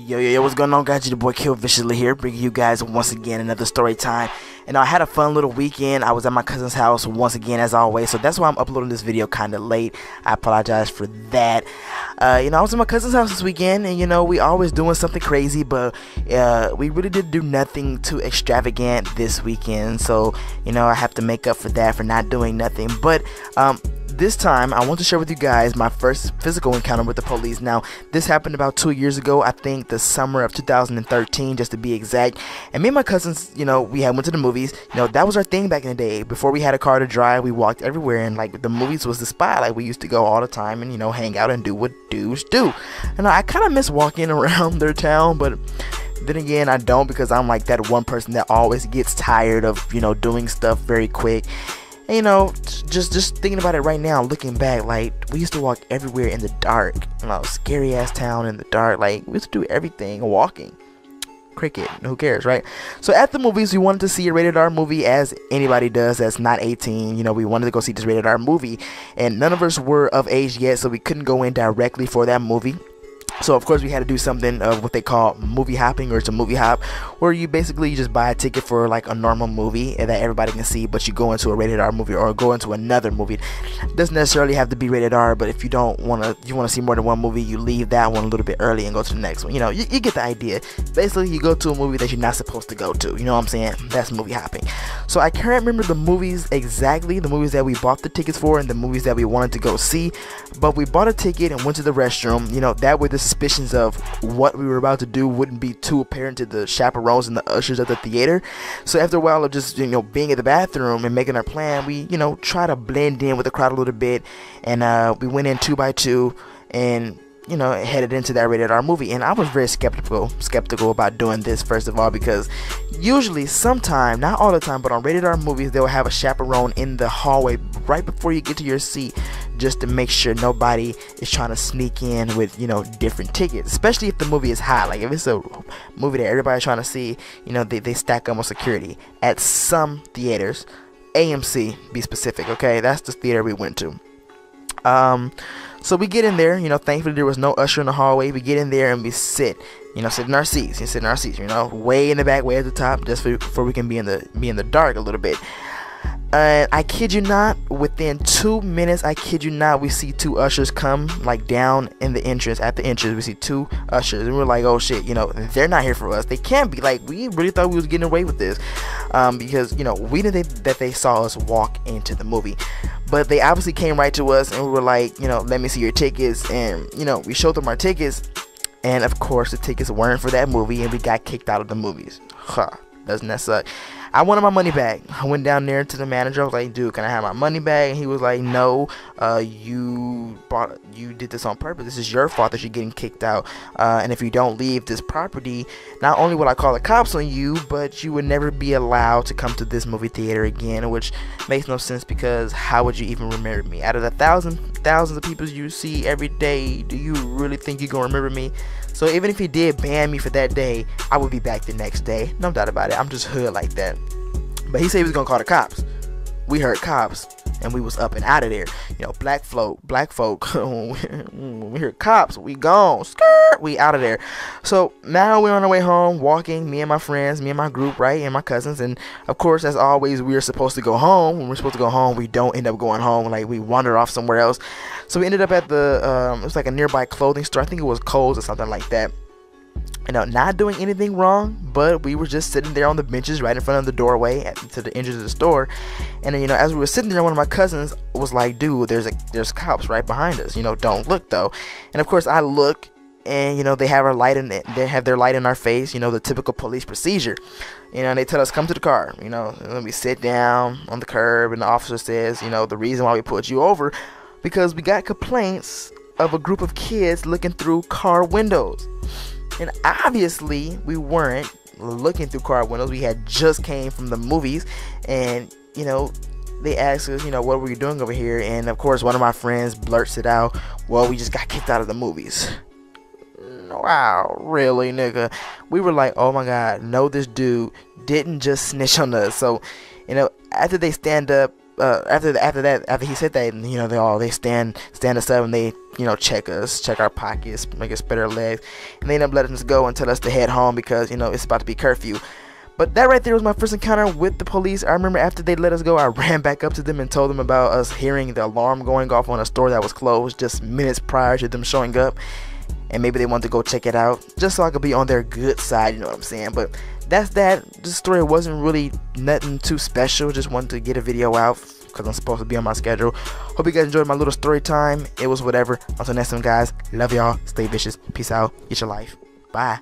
Yo, what's going on, guys? Your boy Kill Viciously here, bringing you guys once again another story time. And I had a fun little weekend. I was at my cousin's house once again, as always, so that's why I'm uploading this video kind of late. I apologize for that. I was at my cousin's house this weekend, and we always doing something crazy, but we really did do nothing too extravagant this weekend. So I have to make up for that for not doing nothing. But this time, I want to share with you guys my first physical encounter with the police. Now, this happened about 2 years ago, I think the summer of 2013, just to be exact. And me and my cousins, we went to the movies. That was our thing back in the day. Before we had a car to drive, we walked everywhere, and the movies was the spot. We used to go all the time and, hang out and do what dudes do. And I kind of miss walking around their town, but then again, I don't, because I'm like that one person that always gets tired of, doing stuff very quick. And, just thinking about it right now, looking back, we used to walk everywhere in the dark. Scary ass town in the dark. We used to do everything walking. Cricket, who cares, right? So at the movies, we wanted to see a rated R movie, as anybody does that's not 18. We wanted to go see this rated R movie, and none of us were of age yet, so we couldn't go in directly for that movie. So of course we had to do something of what they call movie hopping, or it's a movie hop, where you basically just buy a ticket for a normal movie that everybody can see, but you go into a rated R movie or go into another movie. It doesn't necessarily have to be rated R, but if you want to see more than one movie, you leave that one a little bit early and go to the next one. You get the idea. Basically, you go to a movie that you're not supposed to go to. You know what I'm saying? That's movie hopping. So I can't remember the movies exactly, the movies that we bought the tickets for and the movies that we wanted to go see, but we bought a ticket and went to the restroom. That way the suspicions of what we were about to do wouldn't be too apparent to the chaperones and the ushers of the theater. So after a while of just being at the bathroom and making our plan, we try to blend in with the crowd a little bit, and we went in 2 by 2 and headed into that rated R movie. And I was very skeptical about doing this, first of all, because usually, sometime, not all the time, but on rated R movies, they'll have a chaperone in the hallway right before you get to your seat, just to make sure nobody is trying to sneak in with different tickets, especially if the movie is hot. If it's a movie that everybody's trying to see, they stack up on security. At some theaters, AMC be specific, okay? That's the theater we went to. So we get in there, thankfully there was no usher in the hallway. We get in there and we sit in our seats, way in the back, way at the top, just for we can be in the dark a little bit. And I kid you not, within 2 minutes, we see 2 ushers come down in the entrance. At the entrance, we see 2 ushers, and we're like, oh shit, they're not here for us. They can't be. We really thought we was getting away with this, because we didn't think that they saw us walk into the movie, but they obviously came right to us, and we were like, let me see your tickets. And we showed them our tickets, and of course the tickets weren't for that movie, and we got kicked out of the movies. Doesn't that suck? I wanted my money back. I went down there to the manager. I was like, dude, can I have my money back? And he was like, no, you did this on purpose. This is your fault that you're getting kicked out. And if you don't leave this property, not only will I call the cops on you, but you would never be allowed to come to this movie theater again, which makes no sense, because how would you even remember me? Out of the thousands of people you see every day, do you really think you're going to remember me? So even if he did ban me for that day, I would be back the next day. No doubt about it. I'm just hood like that. But he said he was going to call the cops. We heard cops, and we was up and out of there. Black folk, when we hear cops, we gone. Skirt, we out of there. So now we're on our way home, walking, me and my friends, me and my group, right, and my cousins. And of course, as always, we are supposed to go home. When we're supposed to go home, we don't end up going home. We wander off somewhere else. So we ended up at the, it was a nearby clothing store. I think it was Kohl's or something like that. Not doing anything wrong, but we were just sitting there on the benches right in front of the doorway to the entrance of the store. And then, as we were sitting there, one of my cousins was like, dude, there's cops right behind us, don't look though. And of course I look, and they have their light in our face, the typical police procedure. And they tell us, come to the car, and we sit down on the curb, and the officer says, the reason why we put you over, because we got complaints of a group of kids looking through car windows. And obviously we weren't looking through car windows. We had just came from the movies, and they asked us, what were you doing over here? And of course one of my friends blurts it out, well, we just got kicked out of the movies. Wow, really, nigga? We were like, oh my god, no, this dude didn't just snitch on us. So after they stand up after he said that, you know, they stand us up and they, you know, check our pockets, make us spread our legs, and they end up letting us go and tell us to head home because, you know, it's about to be curfew. But that right there was my first encounter with the police. I remember after they let us go, I ran back up to them and told them about us hearing the alarm going off on a store that was closed just minutes prior to them showing up. And maybe they wanted to go check it out just so I could be on their good side, you know what I'm saying? But that's that. This story wasn't really nothing too special. Just wanted to get a video out because I'm supposed to be on my schedule. Hope you guys enjoyed my little story time. It was whatever. Until next time, guys. Love y'all. Stay vicious. Peace out. Get your life. Bye.